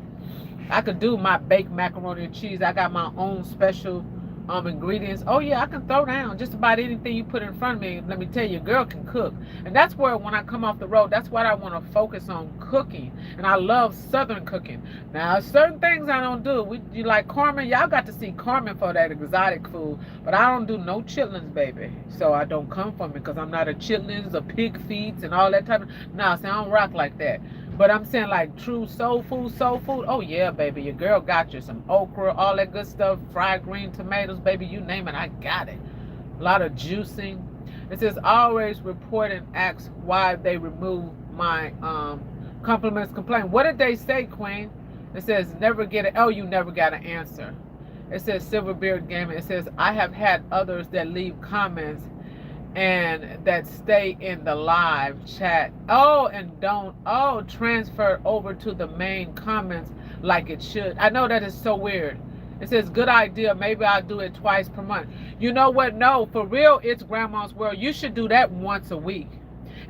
I could do my baked macaroni and cheese. I got my own special ingredients. Oh yeah, I can throw down just about anything you put in front of me. Let me tell you, girl can cook. And that's where when I come off the road, that's what I want to focus on, cooking. And I love Southern cooking. Now, certain things I don't do. You like Carmen? Y'all got to see Carmen for that exotic food. But I don't do no chitlins, baby. So I don't come from it because I'm not a chitlins, a pig feet, and all that type of... Nah, see, I don't rock like that. But I'm saying like true soul food. Oh yeah, baby, your girl got you some okra, all that good stuff, fried green tomatoes, baby, you name it, I got it. A lot of juicing. It says always report and ask why they remove my compliments complaint. What did they say, Queen? It says never get it. Oh, you never got an answer. It says Silverbeard Gaming. It says I have had others that leave comments and that stay in the live chat and don't transfer over to the main comments like it should. I know that is so weird. It says good idea, maybe I'll do it twice per month. You know what? No, for real, it's Grandma's World. You should do that once a week.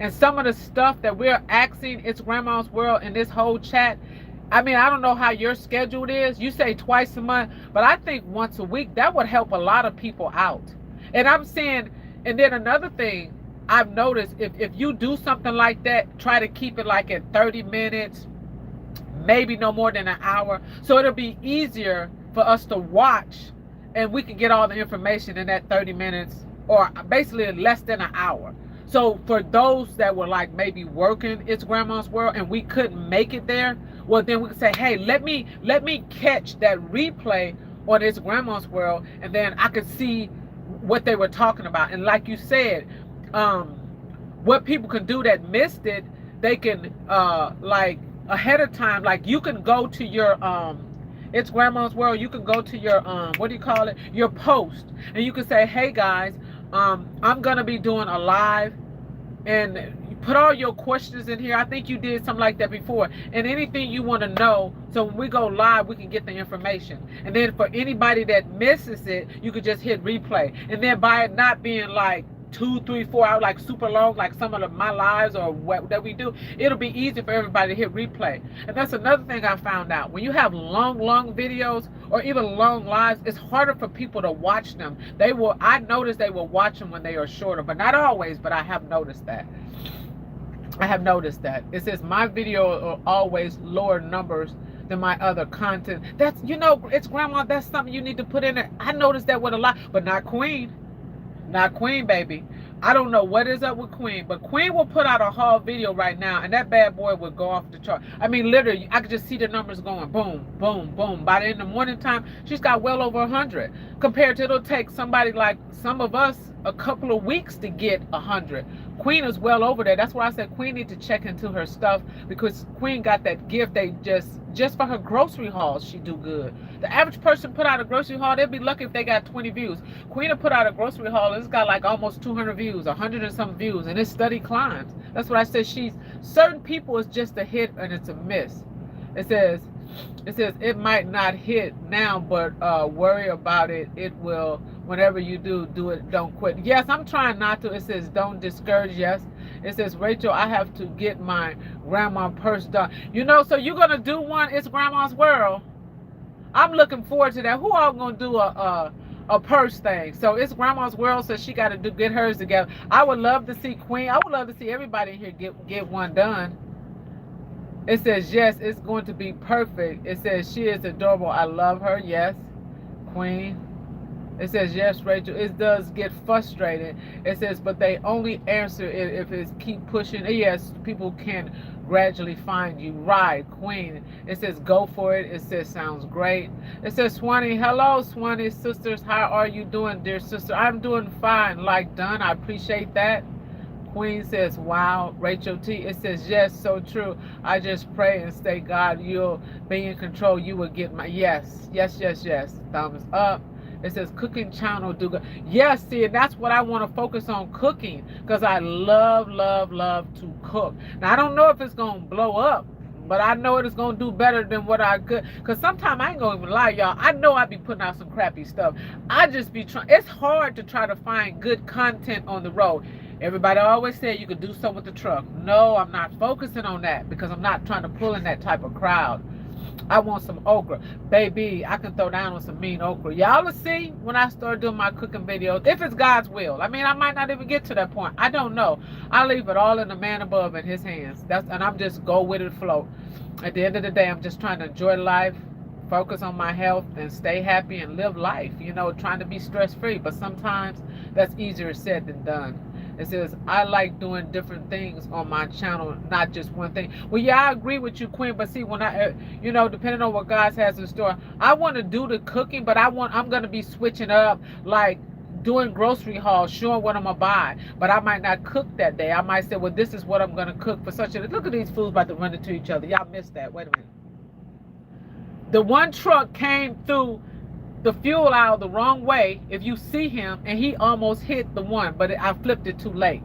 And some of the stuff that we're asking, it's Grandma's World in this whole chat. I mean, I don't know how your schedule is. You say twice a month, but I think once a week, that would help a lot of people out. And I'm saying, and then another thing I've noticed, if you do something like that, try to keep it like at 30 minutes, maybe no more than an hour. So it'll be easier for us to watch and we can get all the information in that 30 minutes or basically less than an hour. So for those that were like maybe working It's Grandma's World and we couldn't make it there, well then we could say, hey, let me catch that replay on It's Grandma's World, and then I could see what they were talking about. And like you said, what people can do that missed it, they can like ahead of time, like you can go to your it's Grandma's World, you can go to your what do you call it, your post, and you can say, hey guys, I'm gonna be doing a live, and you put all your questions in here. I think you did something like that before, and anything you want to know, so when we go live we can get the information. And then for anybody that misses it, you could just hit replay. And then by it not being like 2, 3, 4 hours, like super long, like some of my lives or what that we do, it'll be easy for everybody to hit replay. And that's another thing I found out. When you have long videos or even long lives, it's harder for people to watch them. I noticed they will watch them when they are shorter, but not always, but I have noticed that. It says my video are always lower numbers than my other content. That's, it's Grandma, that's something you need to put in there. I noticed that with a lot, but not Queen. Not Queen, baby. I don't know what is up with Queen, but Queen will put out a haul video right now, and that bad boy will go off the chart. I mean, literally, I could just see the numbers going boom, boom, boom. By the end of the morning time, she's got well over 100. Compared to, it'll take somebody like some of us a couple of weeks to get 100. Queen is well over there. That's why I said Queen need to check into her stuff, because Queen got that gift. They just for her grocery hauls, she do good. The average person put out a grocery haul, they'd be lucky if they got 20 views. Queen will put out a grocery haul, and it's got like almost 200 views, 100 and some views, and it steady climbs. That's what I said. Certain people is just a hit and it's a miss. It says it might not hit now, but worry about it. It will. Whenever you do it, don't quit. Yes, I'm trying not to. It says don't discourage. Yes. It says, Rachel, I have to get my grandma purse done. So you're gonna do one. It's Grandma's World. I'm looking forward to that. Who all gonna do a purse thing? So it's Grandma's World, so she got to get hers together. I would love to see Queen. I would love to see everybody in here get one done. It says, yes, it's going to be perfect. It says, she is adorable. I love her. Yes, Queen. It says, yes, Rachel, it does get frustrated. It says, but they only answer it if it's keep pushing. Yes, people can gradually find you. Right, Queen. It says, go for it. It says, sounds great. It says, Swanee, hello, Swanee sisters. How are you doing, dear sister? I'm doing fine. Like done. I appreciate that. Queen says, wow. Rachel T, it says, yes, so true. I just pray and say, God, you'll be in control. You will get my, yes. Thumbs up. It says cooking channel do good. Yes, see, and that's what I want to focus on, cooking, because I love to cook. Now I don't know if it's gonna blow up, but I know it is gonna do better than what I could. Because sometimes I ain't gonna even lie, y'all. I know I be putting out some crappy stuff. I just be trying. It's hard to try to find good content on the road. Everybody always said you could do something with the truck. No, I'm not focusing on that because I'm not trying to pull in that type of crowd. I want some okra. Baby, I can throw down on some mean okra. Y'all will see when I start doing my cooking videos, if it's God's will. I mean, I might not even get to that point. I don't know. I leave it all in the man above in his hands. And I'm just go with it, float. At the end of the day, I'm just trying to enjoy life, focus on my health, and stay happy and live life. Trying to be stress-free. But sometimes that's easier said than done. It says, I like doing different things on my channel, not just one thing. Well, yeah, I agree with you, Queen. But see, when depending on what God has in store, I want to do the cooking, but I'm going to be switching up, like doing grocery hauls, showing what I'm going to buy. But I might not cook that day. I might say, well, this is what I'm going to cook for such a... Look at these fools about to run into each other. Y'all missed that. Wait a minute. The one truck came through the fuel aisle the wrong way, if you see him, and he almost hit the one, but I flipped it too late.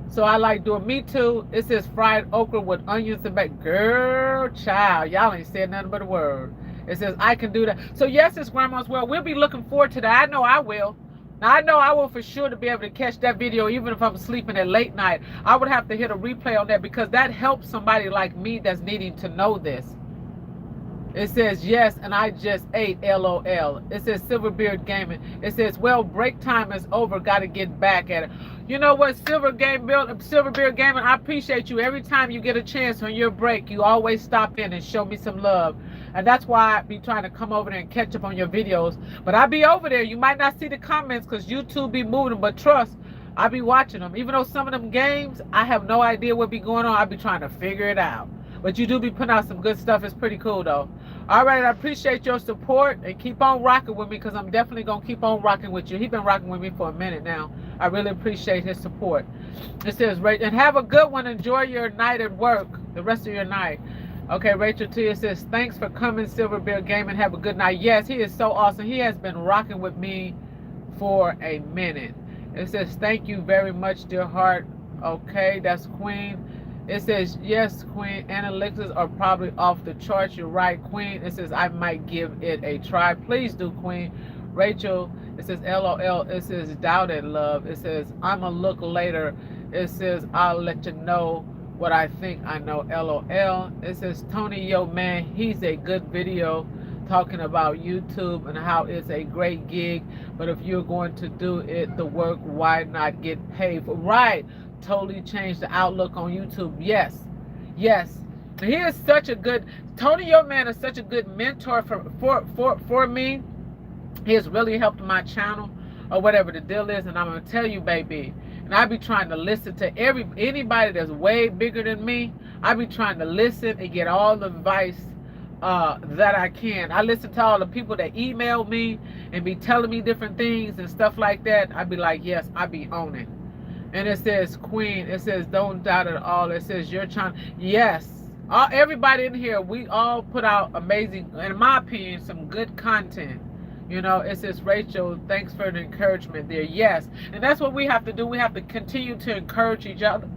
So I like doing, me too. It says fried okra with onions and bacon. Girl, child, y'all ain't said nothing but a word. It says I can do that. So yes, it's Grandma's World. We'll be looking forward to that. I know I will. Now I know I will for sure to be able to catch that video, even if I'm sleeping at late night. I would have to hit a replay on that, because that helps somebody like me that's needing to know this. It says, yes, and I just ate, LOL. It says, Silverbeard Gaming. It says, well, break time is over. Got to get back at it. You know what, Silverbeard Gaming, I appreciate you. Every time you get a chance on your break, you always stop in and show me some love. And that's why I be trying to come over there and catch up on your videos. But I be over there. You might not see the comments because YouTube be moving, but trust, I be watching them. Even though some of them games, I have no idea what be going on. I be trying to figure it out. But you do be putting out some good stuff. It's pretty cool, though. All right, I appreciate your support and keep on rocking with me because I'm definitely going to keep on rocking with you. He's been rocking with me for a minute now. I really appreciate his support. It says, and have a good one. Enjoy your night at work, the rest of your night. Okay, Rachel T. It says, thanks for coming, Silver Bear Gaming. Have a good night. Yes, he is so awesome. He has been rocking with me for a minute. It says, thank you very much, dear heart. Okay, that's Queen. It says, yes, Queen, analytics are probably off the charts. You're right, Queen. It says, I might give it a try. Please do, Queen. Rachel, it says, LOL. It says, doubted love. It says, I'm a look later. It says, I'll let you know what I think I know, LOL. It says, Tony, yo, man, he's a good video talking about YouTube and how it's a great gig. But if you're going to do it, the work, why not get paid for? Right. Totally changed the outlook on YouTube. Yes, yes. He is such a good, Tony Yo Man is such a good mentor for me. He has really helped my channel or whatever the deal is. And I'm gonna tell you, baby, and I be trying to listen to anybody that's way bigger than me. I be trying to listen and get all the advice that I can. I listen to all the people that email me and be telling me different things and stuff like that. I be like, yes, I be on it. And it says, Queen, it says, don't doubt at all. It says, you're trying. Yes. Everybody in here, we all put out amazing, in my opinion, some good content. You know, it says, Rachel, thanks for the encouragement there. Yes. And that's what we have to do. We have to continue to encourage each other,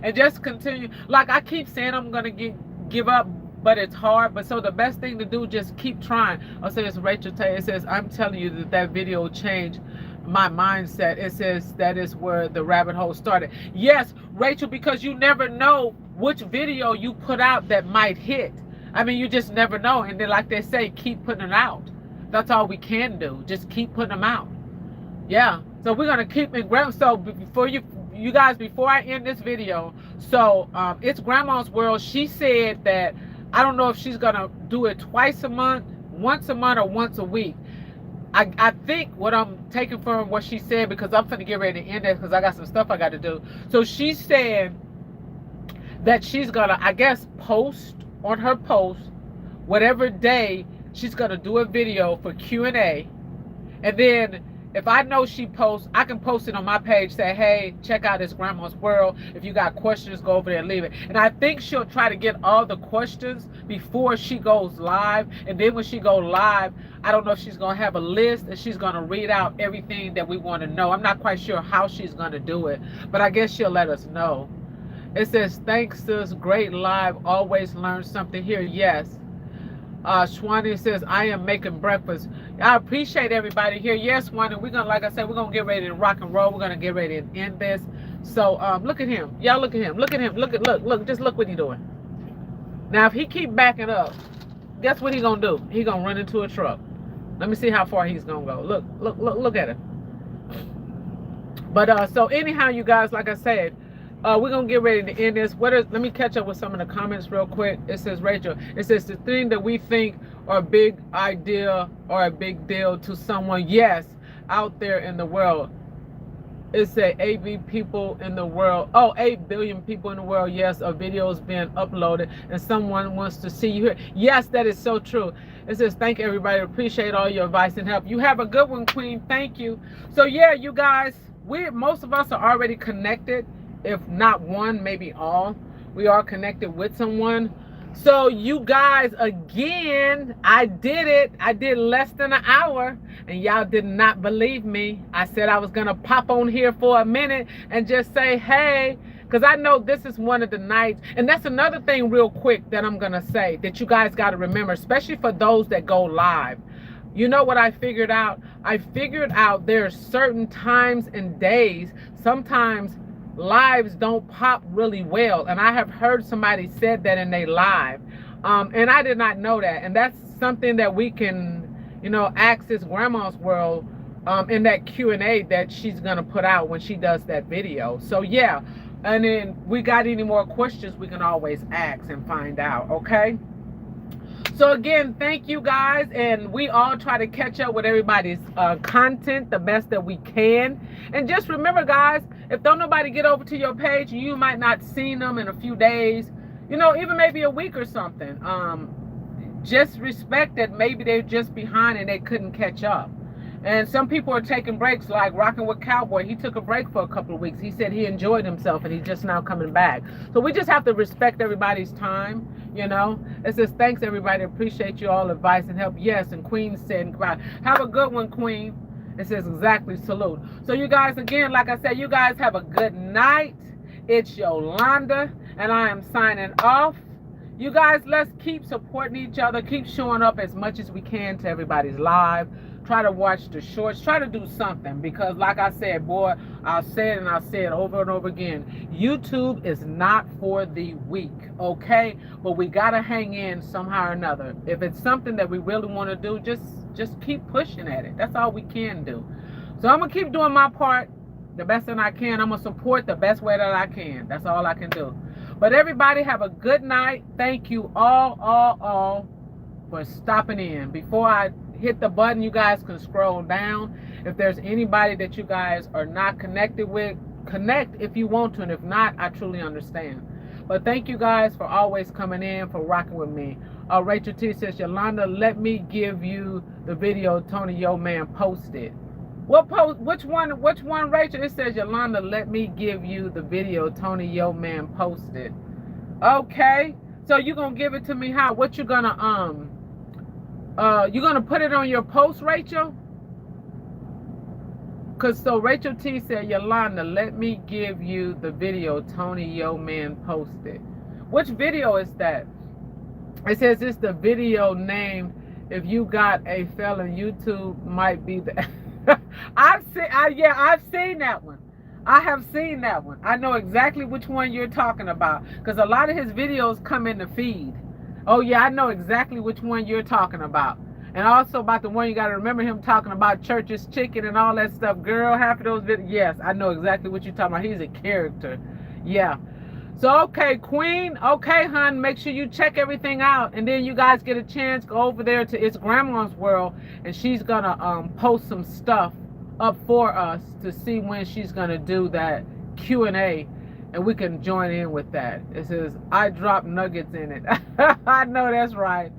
and just continue. Like I keep saying, I'm going to give up, but it's hard. But so the best thing to do, just keep trying. I'll say it's Rachel Tay. It says, I'm telling you that video changed my mindset. It says that is where the rabbit hole started. Yes, Rachel, because you never know which video you put out that might hit. I mean, you just never know. And then like they say, keep putting it out. That's all we can do. Just keep putting them out. Yeah. So we're going to keep it. So before you guys, before I end this video, so it's Grandma's World. She said that, I don't know if she's going to do it twice a month, once a month, or once a week. I think what I'm taking from what she said, because I'm finna get ready to end it because I got some stuff I got to do. So she said that she's gonna, I guess, post on her post whatever day she's gonna do a video for Q&A, and then if I know she posts, I can post it on my page, say, hey, check out this Grandma's World. If you got questions, go over there and leave it. And I think she'll try to get all the questions before she goes live. And then when she goes live, I don't know if she's going to have a list and she's going to read out everything that we want to know. I'm not quite sure how she's going to do it, but I guess she'll let us know. It says, thanks, sis. Great live. Always learn something here. Yes. Swanee says, I am making breakfast. I appreciate everybody here. Yes, Swanee, we're gonna, like I said, we're gonna get ready to rock and roll. We're gonna get ready to end this. So look at him. Y'all look at him. Look at him. Look, just look what he's doing. Now if he keep backing up, guess what he gonna do? He gonna run into a truck. Let me see how far he's gonna go. Look at him. But so anyhow, you guys, like I said, we're going to get ready to end this. Let me catch up with some of the comments real quick. It says, Rachel, it says the thing that we think are a big idea or a big deal to someone, yes, out there in the world. It's a 8 people in the world. Oh, 8 billion people in the world. Yes, a video is being uploaded and someone wants to see you here. Yes, that is so true. It says, thank you, everybody. Appreciate all your advice and help. You have a good one, Queen. Thank you. So yeah, you guys, most of us are already connected. If not one, maybe all. We are connected with someone. So you guys, again, I did it. I did less than an hour and y'all did not believe me. I said I was gonna pop on here for a minute and just say, hey, because I know this is one of the nights. And that's another thing real quick that I'm gonna say that you guys got to remember, especially for those that go live. You know what I figured out? I figured out there are certain times and days, sometimes lives don't pop really well, and I have heard somebody said that in their live, and I did not know that. And that's something that we can, you know, access Grandma's World in that Q&A that she's gonna put out when she does that video. So yeah, and then we got any more questions, we can always ask and find out. Okay, so again, thank you guys, and we all try to catch up with everybody's content the best that we can. And just remember, guys, if don't nobody get over to your page, you might not see them in a few days. you know, even maybe a week or something. Just respect that maybe they're just behind and they couldn't catch up. And some people are taking breaks, like Rocking with Cowboy. He took a break for a couple of weeks. He said he enjoyed himself and he's just now coming back. So we just have to respect everybody's time, you know. It says, thanks everybody. Appreciate you all advice and help. Yes, and Queen said, have a good one, Queen. It says exactly, salute. So you guys, again, like I said, you guys have a good night. It's Yolanda and I am signing off. You guys, let's keep supporting each other. Keep showing up as much as we can to everybody's live. Try to watch the shorts. Try to do something because, like I said, boy, I'll say it and I'll say it over and over again. YouTube is not for the weak, okay? But we got to hang in somehow or another. If it's something that we really want to do, just keep pushing at it. That's all we can do. So I'm going to keep doing my part the best that I can. I'm going to support the best way that I can. That's all I can do. But everybody have a good night. Thank you all for stopping in. Before I hit the button, you guys can scroll down. If there's anybody that you guys are not connected with, connect if you want to. And if not, I truly understand. But thank you guys for always coming in, for rocking with me. Rachel T says, Yolanda, let me give you the video Tony Yo Man posted. What post? Which one, Rachel? It says, Yolanda, let me give you the video Tony Yo Man posted. Okay. So you gonna give it to me how? What you gonna you gonna put it on your post, Rachel? Cause so Rachel T said, Yolanda, let me give you the video Tony Yo Man posted. Which video is that? It says it's the video named If You Got a Felon. YouTube might be the I've seen that one. I have seen that one. I know exactly which one you're talking about because a lot of his videos come in the feed. Oh yeah, I know exactly which one you're talking about. And also about the one you got to remember him talking about Church's Chicken and all that stuff. Girl, half of those videos. Yes, I know exactly what you're talking about. He's a character. Yeah. So, okay, Queen. Okay, hon, make sure you check everything out. And then you guys get a chance, go over there to It's Grandma's World. And she's going to post some stuff up for us to see when she's going to do that Q&A. And we can join in with that. It says, I drop nuggets in it. I know that's right.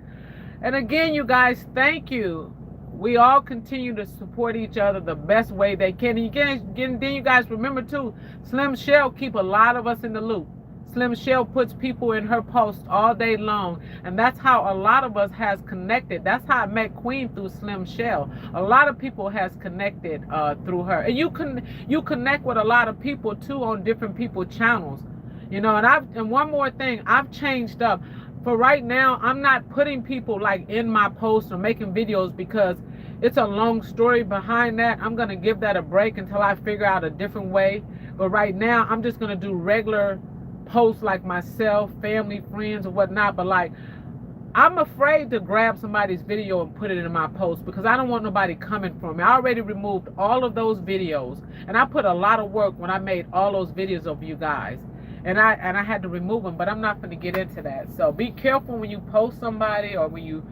And again, you guys, thank you. We all continue to support each other the best way they can. And then you guys remember too, Slim Shell keep a lot of us in the loop. Slim Shell puts people in her posts all day long. And that's how a lot of us has connected. That's how I met Queen, through Slim Shell. A lot of people has connected through her. And you connect with a lot of people too on different people channels. You know, and one more thing, I've changed up. For right now, I'm not putting people like in my posts or making videos because it's a long story behind that. I'm going to give that a break until I figure out a different way. But right now, I'm just going to do regular posts like myself, family, friends, or whatnot. But like, I'm afraid to grab somebody's video and put it in my post because I don't want nobody coming for me. I already removed all of those videos. And I put a lot of work when I made all those videos of you guys. And I had to remove them, but I'm not going to get into that. So be careful when you post somebody or when you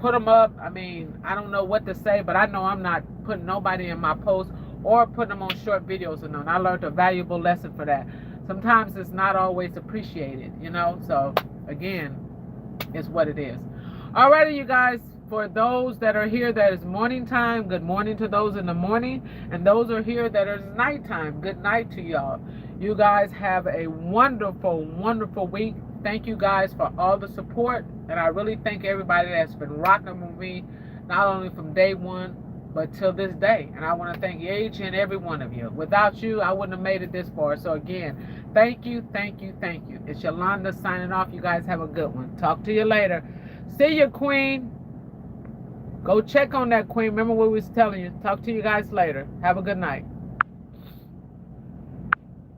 put them up. I mean, I don't know what to say, but I know I'm not putting nobody in my post or putting them on short videos or none. I learned a valuable lesson for that. Sometimes it's not always appreciated, So again, it's what it is. Alrighty, you guys. For those that are here that is morning time, good morning to those in the morning. And those are here that is nighttime, good night to y'all. You guys have a wonderful, wonderful week. Thank you guys for all the support. And I really thank everybody that's been rocking with me, not only from day one, but till this day. And I want to thank each and every one of you. Without you, I wouldn't have made it this far. So again, thank you, thank you, thank you. It's Yolanda signing off. You guys have a good one. Talk to you later. See you, Queen. Go check on that, Queen. Remember what we was telling you. Talk to you guys later. Have a good night.